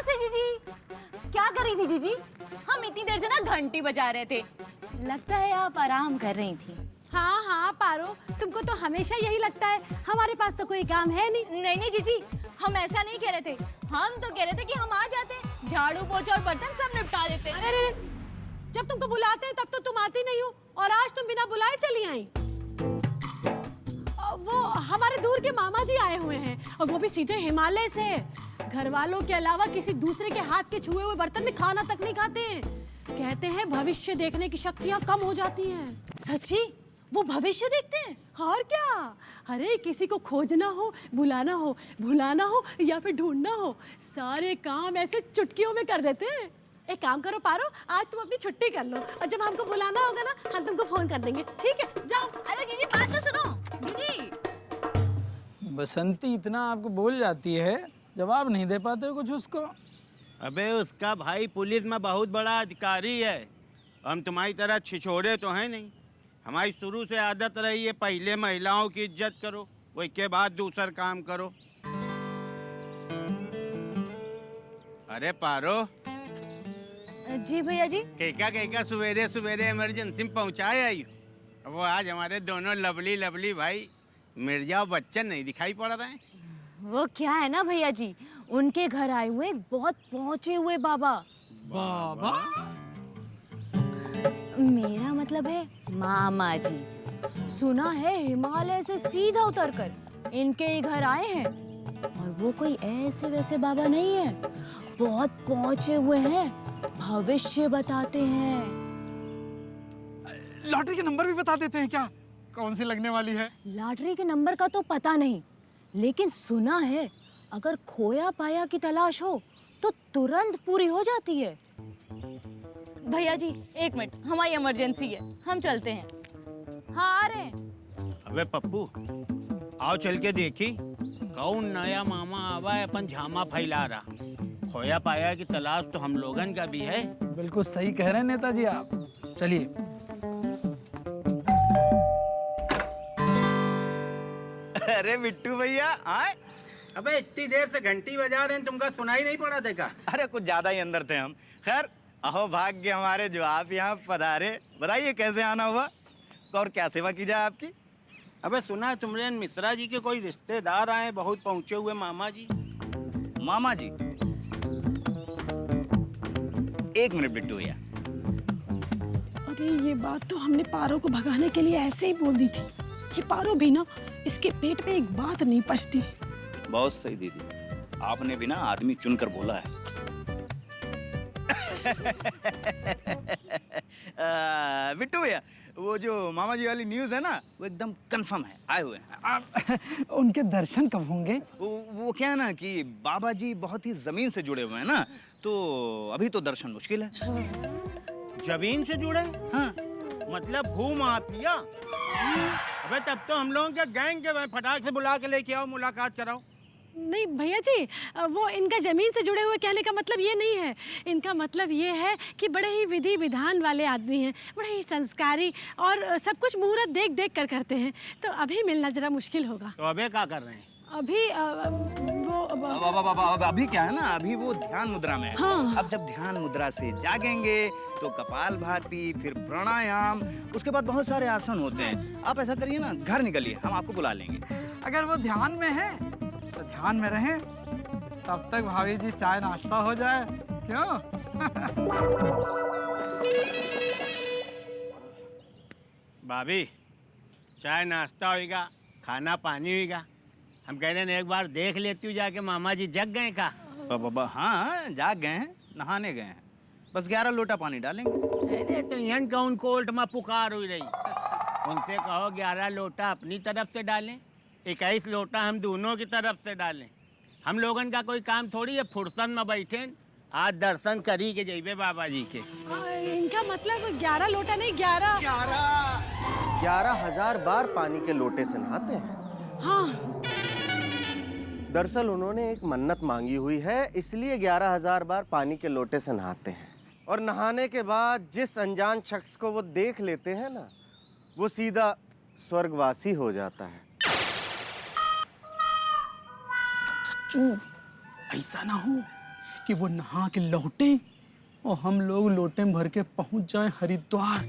नमस्ते जीजी। क्या कर रही थी जीजी? हम इतनी देर से ना घंटी बजा रहे थे। लगता है आप आराम कर रही थी। हाँ हाँ पारो, तुमको तो हमेशा यही लगता है, हमारे पास तो कोई काम है नहीं। नहीं नहीं जीजी, हम ऐसा नहीं कह रहे थे। हम तो कह रहे थे कि हम आ जाते, झाड़ू पोछा और बर्तन सब निपटा देते। अरे जब तुमको बुलाते हैं तब तो तुम आती नहीं हो, और आज तुम बिना बुलाए चली आई। वो हमारे दूर के मामा जी आए हुए हैं, और वो भी सीधे हिमालय से। घर वालों के अलावा किसी दूसरे के हाथ के छुए हुए बर्तन में खाना तक नहीं खाते हैं। कहते हैं भविष्य देखने की शक्तियाँ कम हो जाती हैं। सच्ची? वो भविष्य देखते हैं? और क्या। अरे किसी को खोजना हो, बुलाना हो, भुलाना हो या फिर ढूंढना हो, सारे काम ऐसे चुटकियों में कर देते हैं। एक काम करो पारो, आज तुम अपनी छुट्टी कर लो, और जब हमको बुलाना होगा ना हम तुमको फोन कर देंगे, ठीक है? जाओ। अरे जीजी बात तो सुनो। जीजी बसंती इतना आपको बोल जाती है, जवाब नहीं दे पाते हो कुछ उसको। अबे उसका भाई पुलिस में बहुत बड़ा अधिकारी है। हम तुम्हारी तरह छिछोरे तो हैं नहीं। हमारी शुरू से आदत रही है पहले महिलाओं की इज्जत करो, वही के बाद दूसरा काम करो। अरे पारो, जी भैया जी। केका सवेरे सवेरे इमरजेंसी में पहुंचाए आई। वो आज हमारे दोनों लवली लवली भाई मिर्जा और बच्चन नहीं दिखाई पड़ रहे हैं। वो क्या है ना भैया जी, उनके घर आए हुए एक बहुत पहुंचे हुए बाबा। बाबा? मेरा मतलब है मामा जी। सुना है हिमालय से सीधा उतरकर इनके ही घर आए हैं, और वो कोई ऐसे वैसे बाबा नहीं है, बहुत पहुंचे हुए हैं, भविष्य बताते हैं। लॉटरी के नंबर भी बता देते हैं क्या? कौन सी लगने वाली है? लॉटरी के नंबर का तो पता नहीं, लेकिन सुना है अगर खोया पाया की तलाश हो तो तुरंत पूरी हो जाती है। भैया जी एक मिनट, हमारी इमरजेंसी है, हम चलते हैं। हाँ आ रहे हैं। अबे पप्पू, आओ चल के देखी कौन नया मामा आवा है अपन झामा फैला रहा। खोया पाया की तलाश तो हम लोगन का भी है। बिल्कुल सही कह रहे हैं नेताजी आप। चलिए। अरे बिट्टू भैया आए। अबे इतनी देर से घंटी बजा रहे हैं, तुमका सुनाई नहीं पड़ा देखा? अरे कुछ ज्यादा ही अंदर थे हम। खैर अहो भाग्य हमारे जो आप यहाँ पधारे। बताइए कैसे आना हुआ, और क्या सेवा की जाए आपकी? अबे सुना है तुमरे मिश्रा जी के कोई रिश्तेदार आए, बहुत पहुंचे हुए मामा जी। मामा जी? एक मिनट बिट्टू भैया। अरे ये बात तो हमने पारो को भगाने के लिए ऐसे ही बोल दी थी। ये पारो भी ना, इसके पेट में एक बात नहीं पचती। बहुत सही दीदी, आपने भी ना आदमी चुनकर बोला है। बिट्टू भैया, वो जो मामा जी वाली न्यूज़ है ना, वो एकदम कंफर्म है, आए हुए हैं। उनके दर्शन कब होंगे? वो क्या है ना कि बाबा जी बहुत ही जमीन से जुड़े हुए हैं ना, तो अभी तो दर्शन मुश्किल है। जमीन से जुड़े? हाँ। मतलब भूमाफिया? अबे तब तो हम लोगों के गैंग के फटाक से बुला के लेके आओ, मुलाकात कराओ। नहीं भैया जी, वो इनका जमीन से जुड़े हुए कहने का मतलब ये नहीं है। इनका मतलब ये है कि बड़े ही विधि विधान वाले आदमी हैं, बड़े ही संस्कारी, और सब कुछ मुहूर्त देख देख कर करते हैं। तो अभी मिलना जरा मुश्किल होगा। तो अबे क्या कर रहे हैं? अभी अभी क्या है ना, अभी वो ध्यान मुद्रा में है। हाँ। अब जब ध्यान मुद्रा से जागेंगे तो कपाल भाती, फिर प्राणायाम, उसके बाद बहुत सारे आसन होते हैं। आप ऐसा करिए ना, घर निकलिए, हम आपको बुला लेंगे। अगर वो ध्यान में है तो ध्यान में रहें, तब तक भाभी जी चाय नाश्ता हो जाए, क्यों? भाभी, चाय नाश्ता होएगा, खाना पानी होएगा। हम कह रहे हैं एक बार देख लेती हूँ जाके मामा जी जग गए का? हाँ जाग गए हैं, नहाने गए हैं, बस 11 लोटा पानी डालेंगे। अरे तो यन कौन कोर्ट में पुकार हुई रही, उनसे कहो 11 लोटा अपनी तरफ से डालें, 21 लोटा हम दोनों की तरफ से डालें। हम लोगन का कोई काम थोड़ी है फुर्सत में बैठे, आज दर्शन करी के जइबे बाबा जी के। इनका मतलब 11 लोटा नहीं, 11,000 बार पानी के लोटे से नहाते हैं। हाँ। दरअसल उन्होंने एक मन्नत मांगी हुई है, इसलिए 11,000 बार पानी के लोटे से नहाते हैं। और नहाने के बाद जिस अनजान शख्स को वो देख लेते हैं ना, वो सीधा स्वर्गवासी हो जाता है। चच्चू, ऐसा ना हो कि वो नहा के लौटे और हम लोग लोटे में भर के पहुंच जाएं हरिद्वार।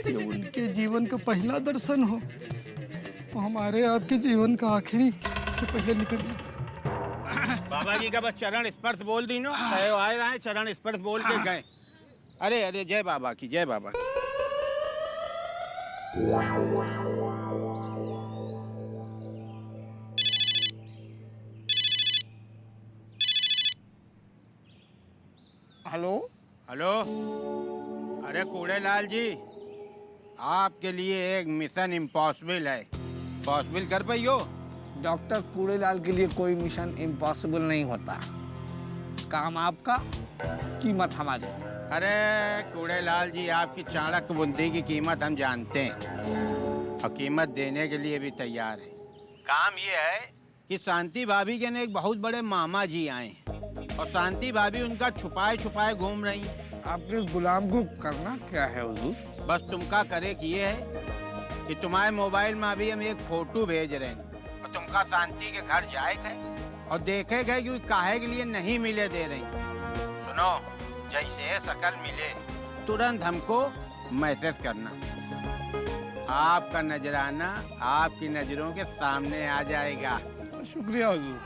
ये उनके जीवन का पहला दर्शन हो और हमारे आपके जीवन का आखिरी से पहले निकल। बाबा जी का बस चरण स्पर्श बोल दी नो, आए रहे चरण स्पर्श बोल के गए। अरे अरे जय बाबा की, जय बाबा की। हेलो हेलो, अरे कूड़ेलाल जी, आपके लिए एक मिशन इम्पॉसिबल है, पॉसिबल कर पाई हो? डॉक्टर कूड़ेलाल के लिए कोई मिशन इम्पॉसिबल नहीं होता। काम आपका, कीमत हमारी। अरे कूड़ेलाल जी, आपकी चाणक्य बुद्धि की कीमत हम जानते हैं और कीमत देने के लिए भी तैयार है। काम ये है कि शांति भाभी के ने एक बहुत बड़े मामा जी आए हैं और शांति भाभी उनका छुपाए छुपाए घूम रही हैं। आपके उस गुलाम को करना क्या है हुजूर? बस तुमका करे कि ये है कि तुम्हारे मोबाइल में अभी हम एक फोटो भेज रहे हैं और तुमका शांति के घर जाए थे और देखे गए कि काहे के लिए नहीं मिले दे रही। सुनो, जैसे शकल मिले तुरंत हमको मैसेज करना। आपका नजराना आपकी नजरों के सामने आ जाएगा। शुक्रिया हुजूर।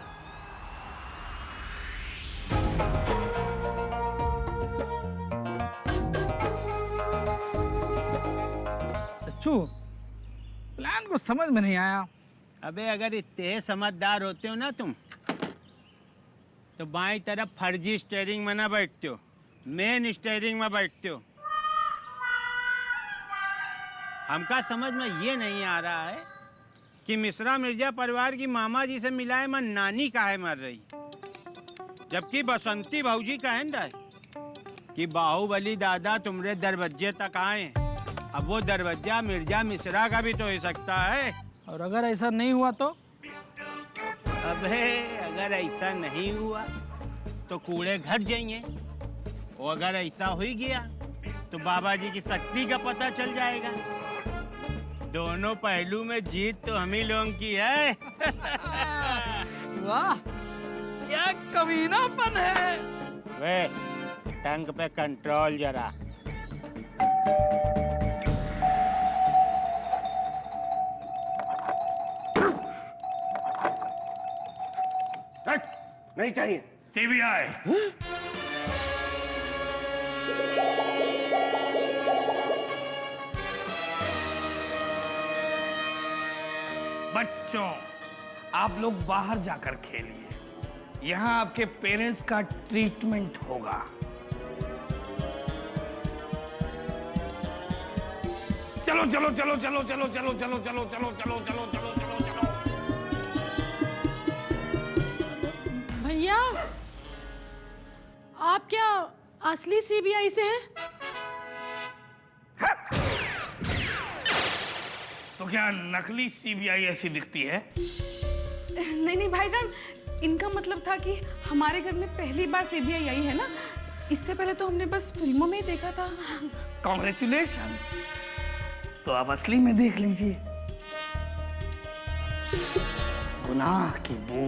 चच्चू, प्लान को समझ में नहीं आया। अबे अगर इतने समझदार होते हो ना तुम, तो बाईं तरफ फर्जी स्टीयरिंग में ना बैठते हो, मेन स्टीयरिंग में बैठते हो। हमका समझ में ये नहीं आ रहा है कि मिश्रा मिर्जा परिवार की मामा जी से मिलाए मन नानी काहे मर रही, जबकि बसंती भाऊजी कहन रहे कि बाहुबली दादा तुम्हारे दरवाजे तक आए। अब वो दरवाजा मिर्जा मिश्रा का भी तो हो सकता है। और अगर ऐसा नहीं हुआ तो? अबे अगर ऐसा नहीं हुआ तो कूड़े घट जाएंगे, और अगर ऐसा हो गया तो बाबा जी की शक्ति का पता चल जाएगा। दोनों पहलू में जीत तो हम ही लोगों की है। वाह, क्या कमीनापन है। वे टंग पे कंट्रोल जरा। नहीं चाहिए। सीबीआई बच्चों, आप लोग बाहर जाकर खेलिए, यहाँ आपके पेरेंट्स का ट्रीटमेंट होगा। चलो चलो चलो चलो चलो चलो चलो चलो चलो चलो चलो चलो चलो चलो। भैया, आप क्या असली सीबीआई से हैं? तो क्या नकली सीबीआई ऐसी दिखती है? नहीं नहीं भाईजान, इनका मतलब था कि हमारे घर में पहली बार सीबीआई आई है ना, इससे पहले तो हमने बस फिल्मों में ही देखा था। कॉन्ग्रेचुलेशंस। तो आप असली में देख लीजिए। गुनाह की बू।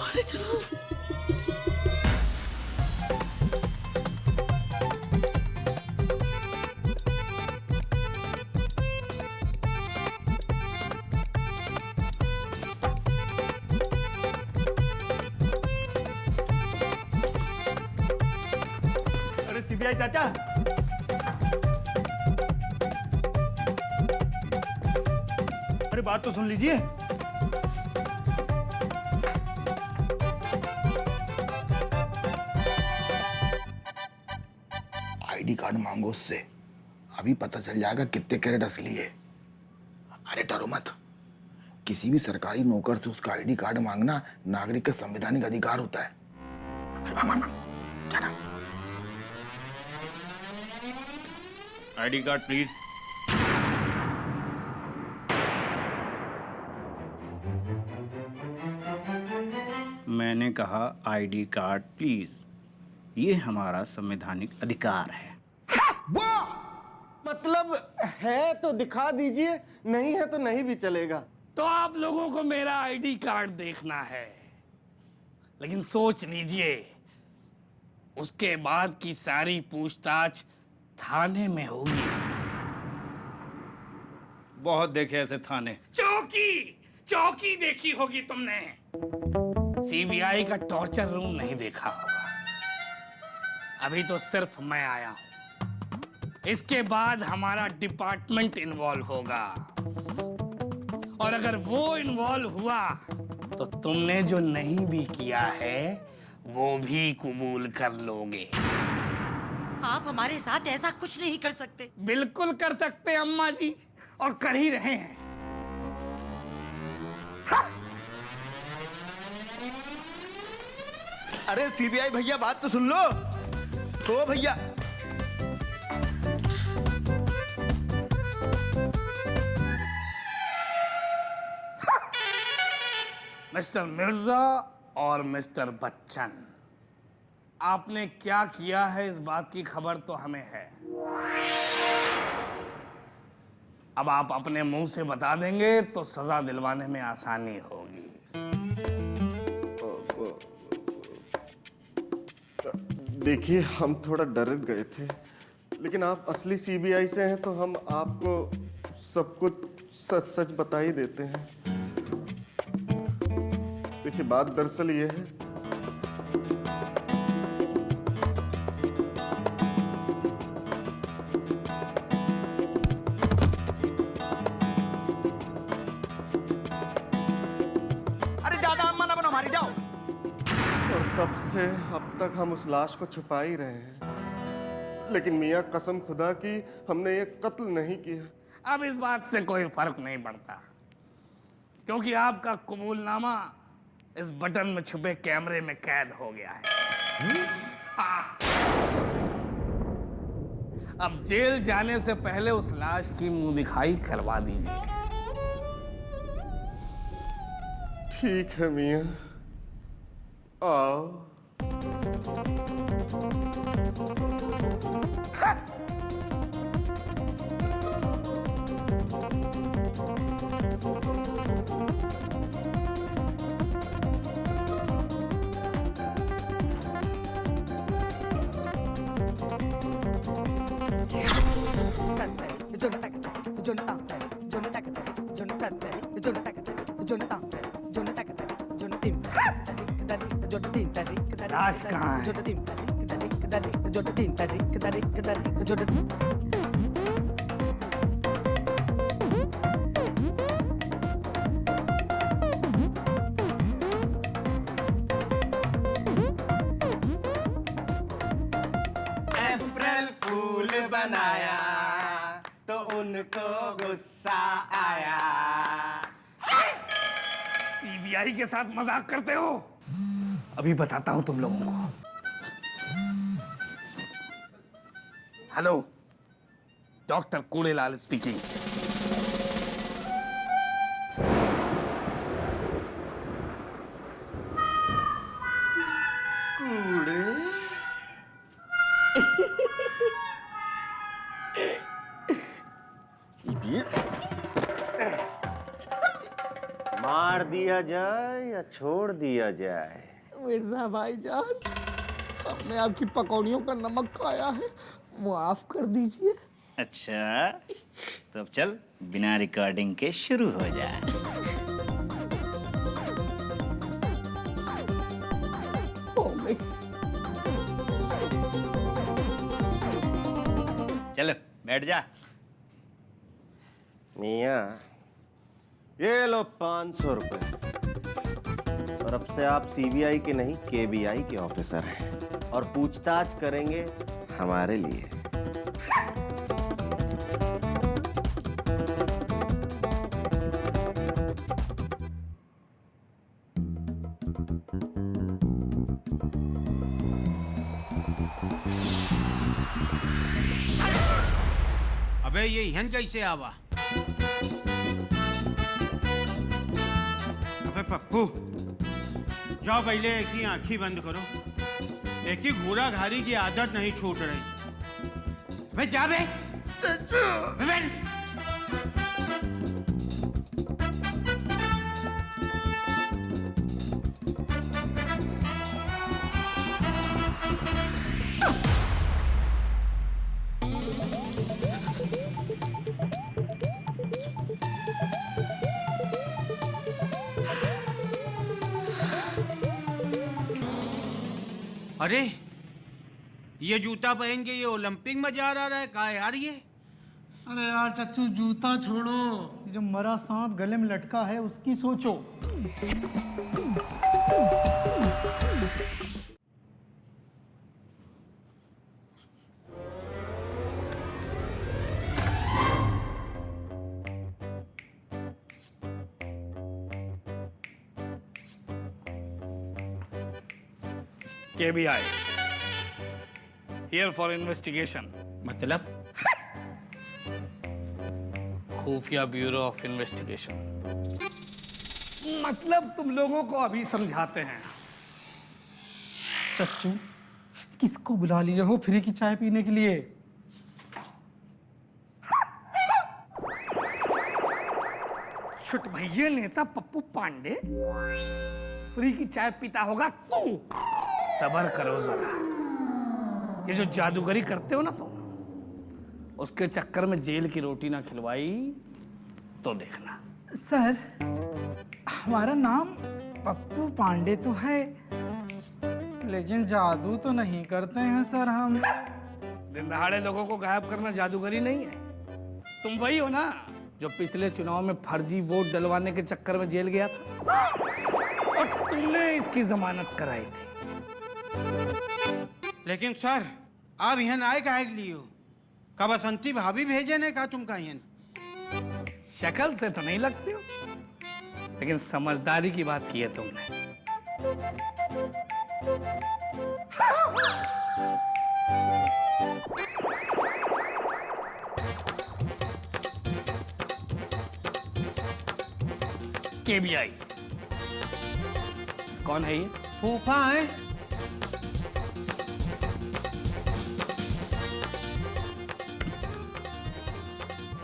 अरे चलो। सीबीआई चाचा, अरे बात तो सुन लीजिए। आईडी कार्ड मांगो उससे, अभी पता चल जाएगा कितने कैरेट असली है। अरे डरो मत, किसी भी सरकारी नौकर से उसका आईडी कार्ड मांगना नागरिक का संवैधानिक अधिकार होता है। अरे मांग मांग मांग, क्या नाम? ID card please. मैंने कहा आईडी कार्ड प्लीज, ये हमारा संवैधानिक अधिकार है। मतलब है तो दिखा दीजिए, नहीं है तो नहीं भी चलेगा। तो आप लोगों को मेरा आईडी कार्ड देखना है, लेकिन सोच लीजिए उसके बाद की सारी पूछताछ थाने में होगी। बहुत देखे ऐसे थाने। चौकी देखी होगी तुमने, सीबीआई का टॉर्चर रूम नहीं देखा होगा। अभी तो सिर्फ मैं आया हूं, इसके बाद हमारा डिपार्टमेंट इन्वॉल्व होगा, और अगर वो इन्वॉल्व हुआ तो तुमने जो नहीं भी किया है वो भी कबूल कर लोगे। आप हमारे साथ ऐसा कुछ नहीं कर सकते। बिल्कुल कर सकते अम्मा जी, और कर ही रहे हैं। अरे सीबीआई भैया बात तो सुन लो। तो भैया मिस्टर मिर्जा और मिस्टर बच्चन, आपने क्या किया है इस बात की खबर तो हमें है। अब आप अपने मुंह से बता देंगे तो सजा दिलवाने में आसानी होगी। देखिए, हम थोड़ा डर गए थे, लेकिन आप असली सीबीआई से हैं तो हम आपको सब कुछ सच सच बता ही देते हैं। देखिए, बात दरअसल ये है, अरे ज्यादा अम्मा ना बनो, मारी जाओ। और तब से अब तक हम उस लाश को छुपा ही रहे हैं, लेकिन मियाँ कसम खुदा की हमने ये कत्ल नहीं किया। अब इस बात से कोई फर्क नहीं पड़ता, क्योंकि आपका कबूलनामा इस बटन में छुपे कैमरे में कैद हो गया है। अब जेल जाने से पहले उस लाश की मुंह दिखाई करवा दीजिए। ठीक है मियाँ, आओ। लाश कहाँ है? अप्रैल फूल बनाया तो उनको गुस्सा आया। सीबीआई के साथ मजाक करते हो? अभी बताता हूं तुम लोगों को। Hello, doctor Kudelal speaking. कूड़े मार दिया जाए या छोड़ दिया जाए? मिर्जा भाईजान, हमने आपकी पकौड़ियों का नमक खाया है, माफ कर दीजिए। अच्छा, तो अब चल बिना रिकॉर्डिंग के शुरू हो जाए। चलो बैठ जा। मियाँ, ये लो 500 रुपए। और अब से आप सीबीआई के नहीं, केबीआई के ऑफिसर हैं और पूछताछ करेंगे हमारे लिए। अबे ये यहन कैसे आवा? अबे पप्पू, जाओ पहले एक ही आंखी बंद करो। एक ही घूरा घारी की आदत नहीं छूट रही। अबे जा बे, चच्चू। अरे ये जूता पहन के ये ओलंपिक में जा रहा है, कहा यार ये? अरे यार चच्चू, जूता छोड़ो, ये जो मरा सांप गले में लटका है उसकी सोचो। KBI here for investigation. मतलब? खुफिया ब्यूरो ऑफ इन्वेस्टिगेशन। मतलब तुम लोगों को अभी समझाते हैं। चच्चू, किसको बुला लिए हो फ्री की चाय पीने के लिए? छुट भैया नेता पप्पू पांडे फ्री की चाय पीता होगा तू। सबर करो जरा, ये जो जादूगरी करते हो ना तुम, उसके चक्कर में जेल की रोटी ना खिलवाई तो देखना। सर, हमारा नाम पप्पू पांडे तो है, लेकिन जादू तो नहीं करते हैं सर हम। दिन दहाड़े लोगों को गायब करना जादूगरी नहीं है। तुम वही हो ना जो पिछले चुनाव में फर्जी वोट डलवाने के चक्कर में जेल गया था और तुमने इसकी जमानत कराई थी। लेकिन सर, आप यहाँ आए काहे के लिए हो? का बसंती भाभी भेजे ने का तुम कहीं? शक्ल से तो नहीं लगते हो, लेकिन समझदारी की बात की है तुमने। KBI कौन है ये? फूफा है।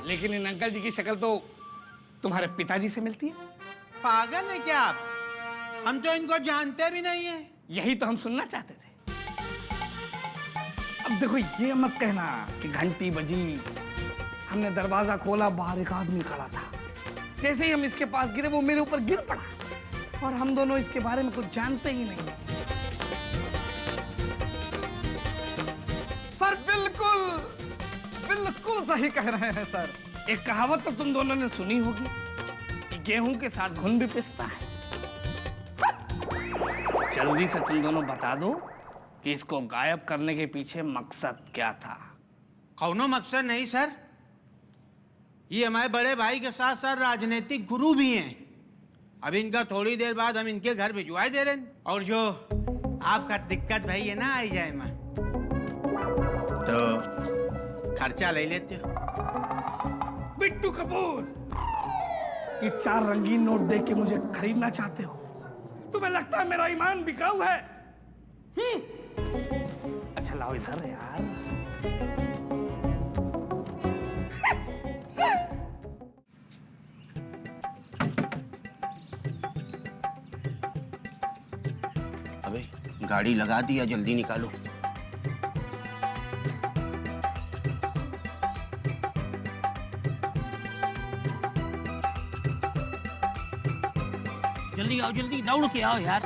लेकिन इन अंकल जी की शक्ल तो तुम्हारे पिताजी से मिलती है। पागल है क्या आप? हम तो इनको जानते भी नहीं है। यही तो हम सुनना चाहते थे। अब देखो, ये मत कहना कि घंटी बजी, हमने दरवाजा खोला, बाहर एक आदमी खड़ा था। जैसे ही हम इसके पास गिरे वो मेरे ऊपर गिर पड़ा और हम दोनों इसके बारे में कुछ जानते ही नहीं। सर बिल्कुल सही कह रहे हैं सर। एक कहावत तो तुम दोनों ने सुनी होगी कि गेहूं के साथ घुन भी पिसता है। जल्दी से तुम दोनों बता दो कि इसको गायब करने के पीछे मकसद क्या था। कौनो मकसद नहीं सर, ये हमारे बड़े भाई के साथ साथ राजनीतिक गुरु भी हैं। अब इनका थोड़ी देर बाद हम इनके घर भिजवाए दे रहे हैं। और जो आपका दिक्कत भाई है ना आई जाए माँ, तो खर्चा ले लेते हो। बिट्टू कपूर, ये 4 रंगीन नोट दे के मुझे खरीदना चाहते हो? तुम्हें लगता है मेरा ईमान बिकाऊ है? अच्छा लाओ इधर यार। अबे गाड़ी लगा दिया, जल्दी निकालो। जल्दी आओ, जल्दी दौड़ के आओ यार।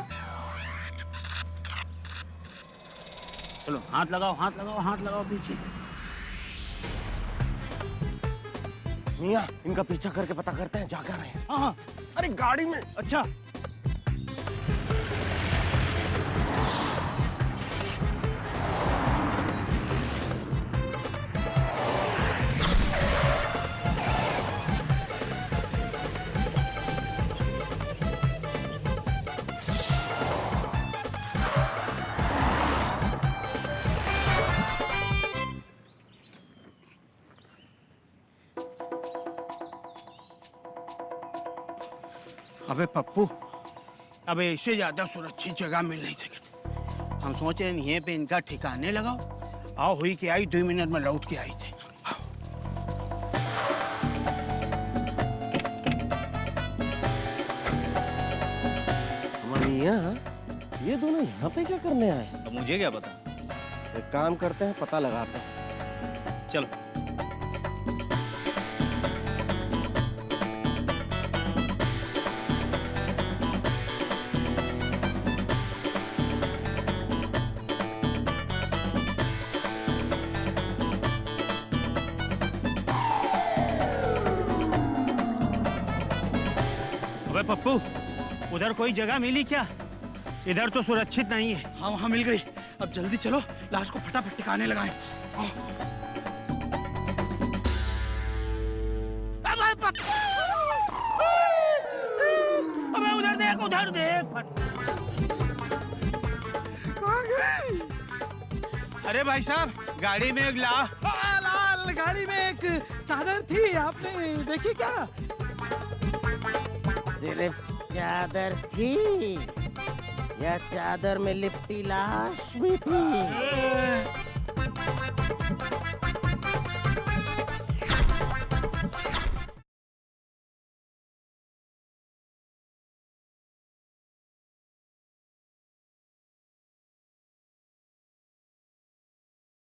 चलो हाथ लगाओ, हाथ लगाओ, हाथ लगाओ पीछे। मियाँ, इनका पीछा करके पता करते हैं जा क्या रहे हैं। हाँ, अरे गाड़ी में। अच्छा, अबे पप्पू, अबे इससे ज्यादा सुरक्षित जगह मिल नहीं सकती। हम सोच रहे हैं यहीं पे इनका ठिकाने लगाओ। आओ हुई के आई, 2 मिनट में लौट के आई थे। मियाँ, ये दोनों यहाँ पे क्या करने आए? अब मुझे क्या पता। एक काम करते हैं, पता लगाते हैं। चलो। अबे पप्पू, उधर कोई जगह मिली क्या? इधर तो सुरक्षित नहीं है। हाँ वहाँ मिल गई। अब जल्दी चलो, लाश को फटाफट ठिकाने लगाएं। आओ। अबे उधर देख, उधर देख। अरे भाई साहब, गाड़ी में एक लाश। लाल गाड़ी में एक चादर थी, आपने देखी क्या? सिर्फ चादर थी या चादर में लिपटी लाश भी थी?